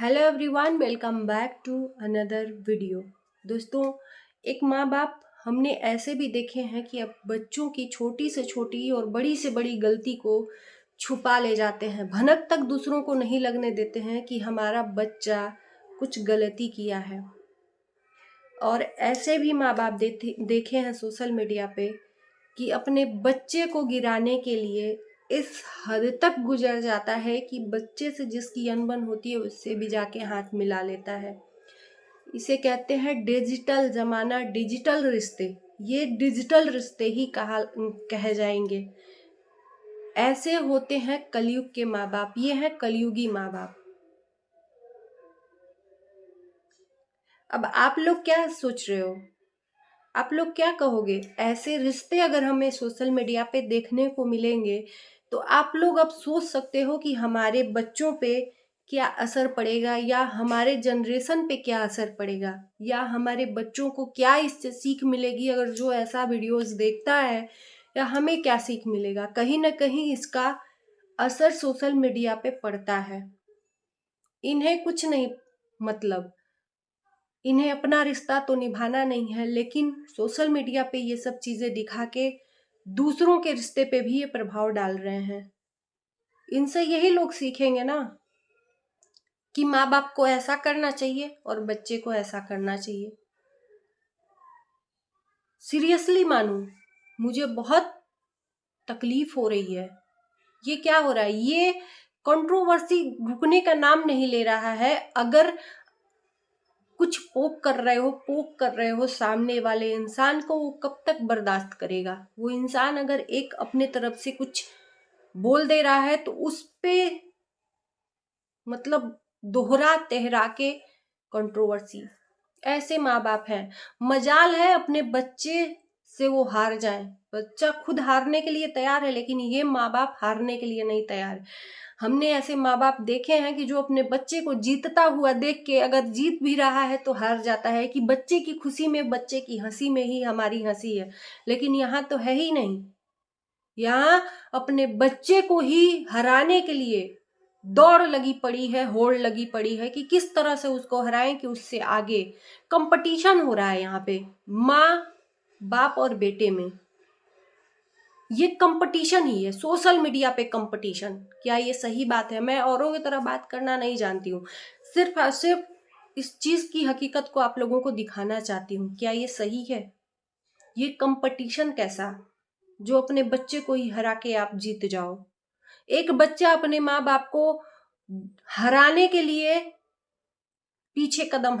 Hello everyone, welcome back to another video. दोस्तों, एक माँ बाप हमने ऐसे भी देखे हैं कि अब बच्चों की छोटी से छोटी और बड़ी से बड़ी गलती को छुपा ले जाते हैं। भनक तक दूसरों को नहीं लगने देते हैं कि हमारा बच्चा कुछ गलती किया है। और ऐसे भी माँ बाप देखे हैं सोशल मीडिया पे कि अपने बच्चे को गिराने के लिए इस हद तक गुजर जाता है कि बच्चे से जिसकी अनबन होती है उससे भी जाके हाथ मिला लेता है। इसे कहते हैं डिजिटल जमाना, डिजिटल रिश्ते। ये डिजिटल रिश्ते ही कहे जाएंगे। ऐसे होते हैं कलयुग के माँ बाप। ये हैं कलयुगी माँ बाप। अब आप लोग क्या सोच रहे हो? आप लोग क्या कहोगे? ऐसे रिश्ते अगर हमें सोशल मीडिया पे देखने को मिलेंगे तो आप लोग अब सोच सकते हो कि हमारे बच्चों पे क्या असर पड़ेगा, या हमारे जनरेशन पे क्या असर पड़ेगा, या हमारे बच्चों को क्या इससे सीख मिलेगी। अगर जो ऐसा वीडियोस देखता है, या हमें क्या सीख मिलेगा? कहीं ना कहीं इसका असर सोशल मीडिया पे पड़ता है। इन्हें कुछ नहीं मतलब, इन्हें अपना रिश्ता तो निभाना नहीं है, लेकिन सोशल मीडिया पे ये सब चीजें दिखा के दूसरों के रिश्ते पे भी ये प्रभाव डाल रहे हैं। इनसे यही लोग सीखेंगे ना कि माँ बाप को ऐसा करना चाहिए और बच्चे को ऐसा करना चाहिए। सीरियसली मानू, मुझे बहुत तकलीफ हो रही है। ये क्या हो रहा है? ये कंट्रोवर्सी रुकने का नाम नहीं ले रहा है। अगर कुछ पोक कर रहे हो सामने वाले इंसान को, वो कब तक बर्दाश्त करेगा? वो इंसान अगर एक अपने तरफ से कुछ बोल दे रहा है तो उस पे मतलब दोहरा तेहरा के कंट्रोवर्सी। ऐसे माँ बाप हैं। मजाल है अपने बच्चे से वो हार जाए। बच्चा खुद हारने के लिए तैयार है, लेकिन ये माँ बाप हारने के लिए नहीं तैयार। हमने ऐसे माँ बाप देखे हैं कि जो अपने बच्चे को जीतता हुआ देख के अगर जीत भी रहा है तो हार जाता है कि बच्चे की खुशी में, बच्चे की हंसी में ही हमारी हंसी है। लेकिन यहाँ तो है ही नहीं। यहाँ अपने बच्चे को ही हराने के लिए दौड़ लगी पड़ी है, होड़ लगी पड़ी है कि किस तरह से उसको हराएं, कि उससे आगे कंपटीशन हो रहा है। यहाँ पे माँ बाप और बेटे में ये कंपटीशन ही है, सोशल मीडिया पे कंपटीशन। क्या ये सही बात है? मैं औरों की तरह बात करना नहीं जानती हूँ, सिर्फ और सिर्फ इस चीज की हकीकत को आप लोगों को दिखाना चाहती हूँ। क्या ये सही है? ये कंपटीशन कैसा, जो अपने बच्चे को ही हरा के आप जीत जाओ? एक बच्चा अपने माँ बाप को हराने के लिए पीछे कदम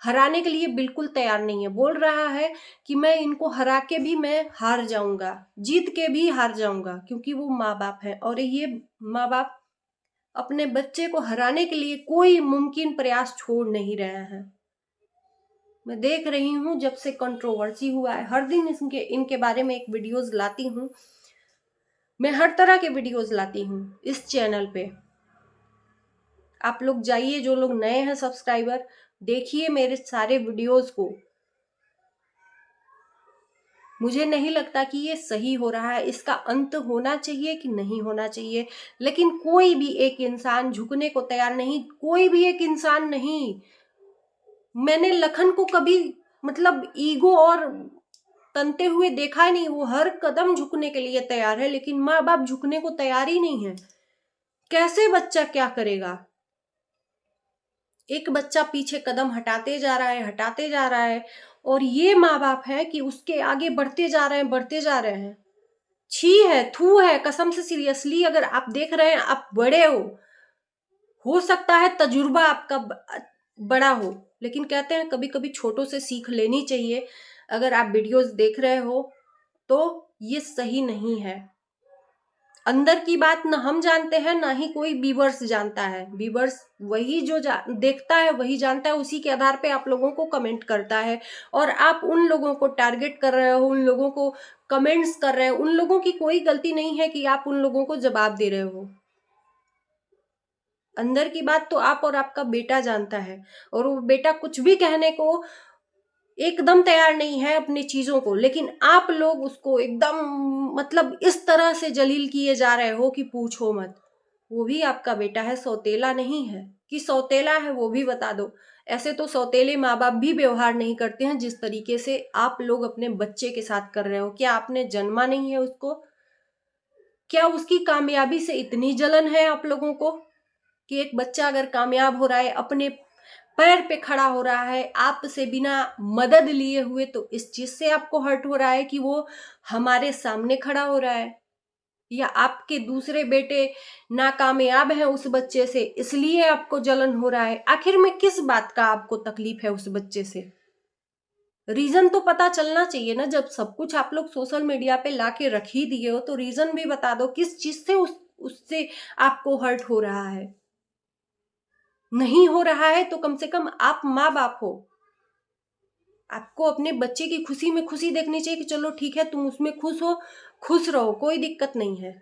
हराने के लिए बिल्कुल तैयार नहीं है। बोल रहा है कि मैं इनको हरा के भी मैं हार जाऊंगा, जीत के भी हार जाऊंगा, क्योंकि वो माँ बाप है। और ये माँ बाप अपने बच्चे को हराने के लिए कोई मुमकिन प्रयास छोड़ नहीं रहे हैं। मैं देख रही हूँ जब से कंट्रोवर्सी हुआ है, हर दिन इनके बारे में एक वीडियोस लाती हूँ। मैं हर तरह के वीडियोस लाती हूँ इस चैनल पे। आप लोग जाइए, जो लोग नए हैं सब्सक्राइबर, देखिए मेरे सारे वीडियोस को। मुझे नहीं लगता कि ये सही हो रहा है। इसका अंत होना चाहिए कि नहीं होना चाहिए, लेकिन कोई भी एक इंसान झुकने को तैयार नहीं। कोई भी एक इंसान नहीं। मैंने लखन को कभी मतलब ईगो और तनते हुए देखा ही नहीं। वो हर कदम झुकने के लिए तैयार है, लेकिन माँ बाप झुकने को तैयार ही नहीं है। कैसे बच्चा क्या करेगा? एक बच्चा पीछे कदम हटाते जा रहा है, हटाते जा रहा है, और ये माँ बाप है कि उसके आगे बढ़ते जा रहे हैं, बढ़ते जा रहे हैं। छी है, थू है, कसम से। सीरियसली, अगर आप देख रहे हैं, आप बड़े हो सकता है तजुर्बा आपका बड़ा हो, लेकिन कहते हैं कभी कभी छोटों से सीख लेनी चाहिए। अगर आप वीडियोस देख रहे हो तो ये सही नहीं है। अंदर की बात ना हम जानते हैं, ना ही कोई व्यूअर्स जानता है। व्यूअर्स वही जो देखता है वही जानता है, उसी के आधार पे आप लोगों को कमेंट करता है। और आप उन लोगों को टारगेट कर रहे हो, उन लोगों को कमेंट्स कर रहे हो। उन लोगों की कोई गलती नहीं है कि आप उन लोगों को जवाब दे रहे हो। अंदर की बात तो आप और आपका बेटा जानता है, और वो बेटा कुछ भी कहने को एकदम तैयार नहीं है अपनी चीजों को, लेकिन आप लोग उसको एकदम मतलब इस तरह से जलील किए जा रहे हो कि पूछो मत। वो भी आपका बेटा है, सौतेला नहीं है। कि सौतेला है वो भी बता दो। ऐसे तो सौतेले माँ बाप भी व्यवहार नहीं करते हैं जिस तरीके से आप लोग अपने बच्चे के साथ कर रहे हो। क्या आपने जन्मा नहीं है उसको? क्या उसकी कामयाबी से इतनी जलन है आप लोगों को कि एक बच्चा अगर कामयाब हो रहा है, अपने पैर पे खड़ा हो रहा है आपसे बिना मदद लिए हुए, तो इस चीज से आपको हर्ट हो रहा है कि वो हमारे सामने खड़ा हो रहा है, या आपके दूसरे बेटे नाकामयाब है उस बच्चे से इसलिए आपको जलन हो रहा है? आखिर में किस बात का आपको तकलीफ है उस बच्चे से? रीजन तो पता चलना चाहिए ना। जब सब कुछ आप लोग सोशल मीडिया पे लाके रख ही दिए हो तो रीजन भी बता दो किस चीज से उससे आपको हर्ट हो रहा है। नहीं हो रहा है तो कम से कम आप माँ बाप हो, आपको अपने बच्चे की खुशी में खुशी देखनी चाहिए कि चलो ठीक है तुम उसमें खुश हो, खुश रहो, कोई दिक्कत नहीं है।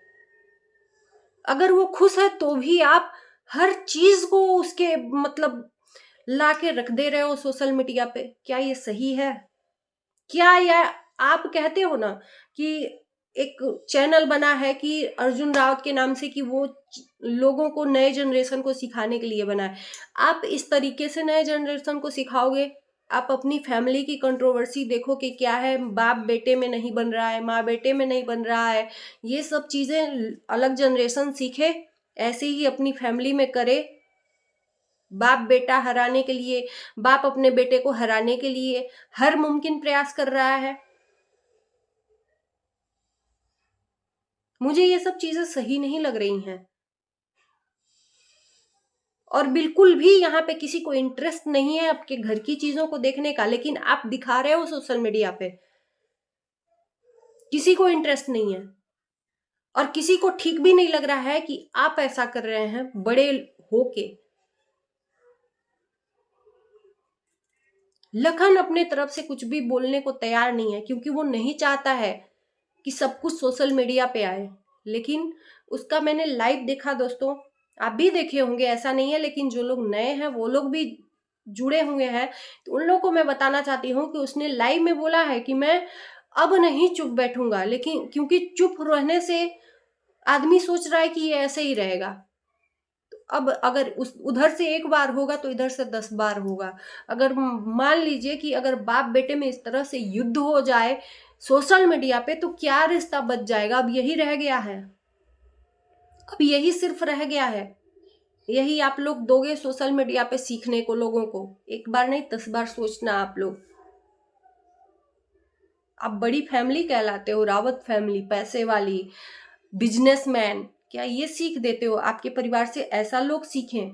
अगर वो खुश है तो भी आप हर चीज को उसके मतलब ला के रख दे रहे हो सोशल मीडिया पे, क्या ये सही है? क्या यह आप कहते हो ना कि एक चैनल बना है कि अर्जुन रावत के नाम से कि वो लोगों को, नए जनरेशन को सिखाने के लिए बना है। आप इस तरीके से नए जनरेशन को सिखाओगे? आप अपनी फैमिली की कंट्रोवर्सी देखो कि क्या है, बाप बेटे में नहीं बन रहा है, माँ बेटे में नहीं बन रहा है। ये सब चीजें अलग जनरेशन सीखे, ऐसे ही अपनी फैमिली में करे। बाप बेटा हराने के लिए, बाप अपने बेटे को हराने के लिए हर मुमकिन प्रयास कर रहा है। मुझे ये सब चीजें सही नहीं लग रही हैं। और बिल्कुल भी यहाँ पे किसी को इंटरेस्ट नहीं है आपके घर की चीजों को देखने का, लेकिन आप दिखा रहे हो सोशल मीडिया पे। किसी को इंटरेस्ट नहीं है और किसी को ठीक भी नहीं लग रहा है कि आप ऐसा कर रहे हैं बड़े होके। लखन अपने तरफ से कुछ भी बोलने को तैयार नहीं है क्योंकि वो नहीं चाहता है कि सब कुछ सोशल मीडिया पे आए। लेकिन उसका मैंने लाइव देखा दोस्तों, आप भी देखे होंगे ऐसा नहीं है, लेकिन जो लोग नए हैं वो लोग भी जुड़े हुए हैं, तो उन लोगों को मैं बताना चाहती हूँ कि उसने लाइव में बोला है कि मैं अब नहीं चुप बैठूंगा। लेकिन क्योंकि चुप रहने से आदमी सोच रहा है कि ये ऐसे ही रहेगा, तो अब अगर उस उधर से एक बार होगा तो इधर से 10 बार होगा। अगर मान लीजिए कि अगर बाप बेटे में इस तरह से युद्ध हो जाए सोशल मीडिया पे, तो क्या रिश्ता बच जाएगा? अब यही रह गया है, अब यही सिर्फ रह गया है। यही आप लोग दोगे सोशल मीडिया पे सीखने को लोगों को। एक बार नहीं 10 बार सोचना आप लोग। आप बड़ी फैमिली कहलाते हो, रावत फैमिली, पैसे वाली, बिजनेसमैन, क्या ये सीख देते हो? आपके परिवार से ऐसा लोग सीखें?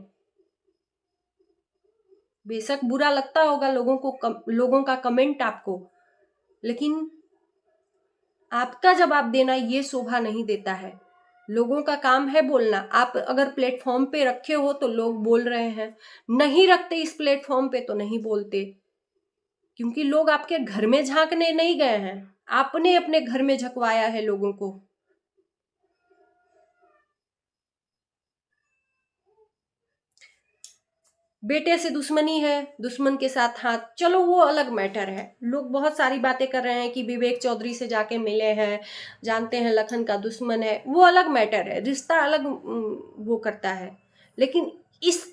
बेशक बुरा लगता होगा लोगों को, लोगों का कमेंट आपको, लेकिन आपका जवाब देना ये शोभा नहीं देता है। लोगों का काम है बोलना। आप अगर प्लेटफॉर्म पे रखे हो तो लोग बोल रहे हैं, नहीं रखते इस प्लेटफॉर्म पे तो नहीं बोलते, क्योंकि लोग आपके घर में झांकने नहीं गए हैं, आपने अपने घर में झकवाया है लोगों को। बेटे से दुश्मनी है, दुश्मन के साथ हाथ, चलो वो अलग मैटर है। लोग बहुत सारी बातें कर रहे हैं कि विवेक चौधरी से जाके मिले हैं, जानते हैं लखन का दुश्मन है, वो अलग मैटर है, रिश्ता अलग वो करता है। लेकिन इस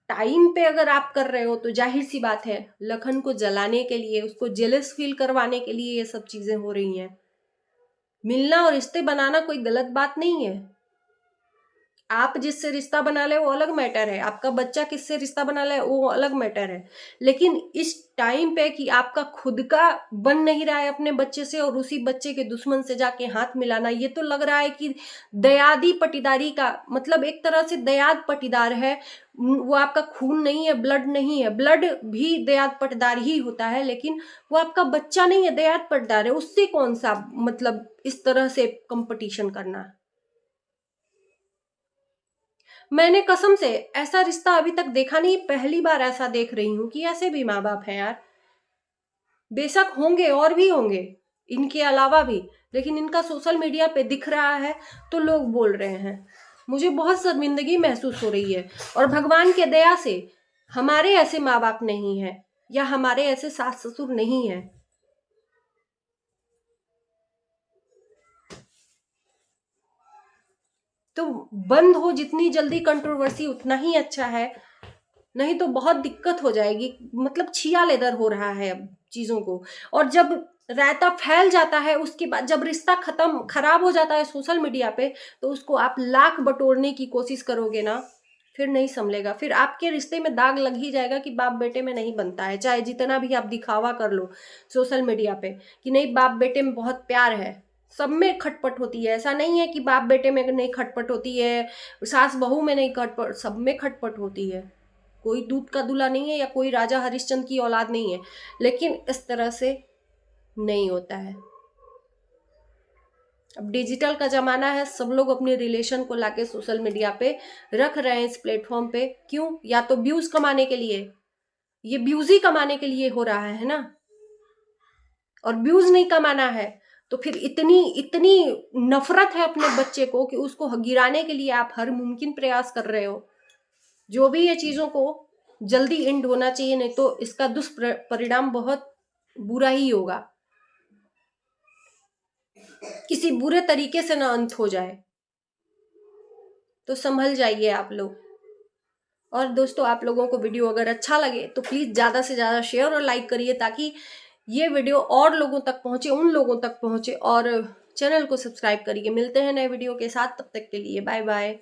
टाइम पे अगर आप कर रहे हो तो जाहिर सी बात है लखन को जलाने के लिए, उसको जेलस फील करवाने के लिए ये सब चीजें हो रही हैं। मिलना और रिश्ते बनाना कोई गलत बात नहीं है। आप जिससे रिश्ता बना ले वो अलग मैटर है, आपका बच्चा किससे रिश्ता बना ले वो अलग मैटर है। लेकिन इस टाइम पे कि आपका खुद का बन नहीं रहा है अपने बच्चे से और उसी बच्चे के दुश्मन से जाके हाथ मिलाना, ये तो लग रहा है कि दयादी पटीदारी का मतलब एक तरह से दयाद पटीदार है। वो आपका खून नहीं है, ब्लड नहीं है, ब्लड भी दयाद पटीदार ही होता है, लेकिन वो आपका बच्चा नहीं है, दयाद पटीदार है। उससे कौन सा मतलब इस तरह से कंपटीशन करना? मैंने कसम से ऐसा रिश्ता अभी तक देखा नहीं, पहली बार ऐसा देख रही हूं कि ऐसे भी माँ बाप हैं यार। बेशक होंगे और भी होंगे इनके अलावा भी, लेकिन इनका सोशल मीडिया पे दिख रहा है तो लोग बोल रहे हैं। मुझे बहुत शर्मिंदगी महसूस हो रही है और भगवान के दया से हमारे ऐसे माँ बाप नहीं है या हमारे ऐसे सास ससुर नहीं है। तो बंद हो जितनी जल्दी कंट्रोवर्सी उतना ही अच्छा है। नहीं तो बहुत दिक्कत हो जाएगी। मतलब छिया लेदर हो रहा है अब चीजों को। और जब रायता फैल जाता है, उसके बाद जब रिश्ता खराब हो जाता है सोशल मीडिया पे, तो उसको आप लाख बटोरने की कोशिश करोगे ना, फिर नहीं संभलेगा। फिर आपके रिश्ते में दाग लग ही जाएगा कि बाप बेटे में नहीं बनता है, चाहे जितना भी आप दिखावा कर लो सोशल मीडिया पे कि नहीं बाप बेटे में बहुत प्यार है। सब में खटपट होती है, ऐसा नहीं है कि बाप बेटे में नहीं खटपट होती है, सास बहू में नहीं खटपट, सब में खटपट होती है। कोई दूध का दूल्हा नहीं है या कोई राजा हरिश्चंद्र की औलाद नहीं है, लेकिन इस तरह से नहीं होता है। अब डिजिटल का जमाना है, सब लोग अपने रिलेशन को लाके सोशल मीडिया पे रख रहे हैं इस प्लेटफॉर्म पे। क्यों? या तो व्यूज कमाने के लिए, ये व्यूज ही कमाने के लिए हो रहा है ना। और व्यूज नहीं कमाना है तो फिर इतनी इतनी नफरत है अपने बच्चे को कि उसको गिराने के लिए आप हर मुमकिन प्रयास कर रहे हो। जो भी ये चीजों को जल्दी एंड होना चाहिए, नहीं तो इसका दुष्परिणाम बहुत बुरा ही होगा, किसी बुरे तरीके से ना अंत हो जाए। तो संभल जाइए आप लोग। और दोस्तों, आप लोगों को वीडियो अगर अच्छा लगे तो प्लीज ज्यादा से ज्यादा शेयर और लाइक करिए, ताकि ये वीडियो और लोगों तक पहुंचे, उन लोगों तक पहुंचे। और चैनल को सब्सक्राइब करिए। मिलते हैं नए वीडियो के साथ, तब तक के लिए बाय बाय।